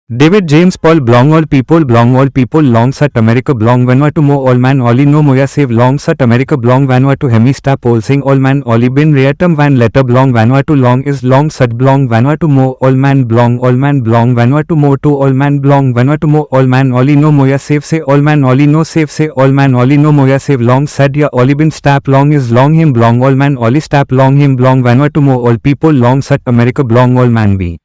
David James Paul Blong all people long sat America Blong Venua to mo all man ollie no moya save long sat America Blong Vanua to hemi stap all sing all man ollie bin reatum van letter Blong Vanua to long is long sat Blong Vanua to mo all man Blong Vanua to mo to all man Blong Vanua to mo all man ollie no moya save say all man ollie no save say all man ollie no moya save long sat ya ollie bin stap long is long him Blong all man ollie stap long him Blong Vanua to mo all people long sat America Blong all man be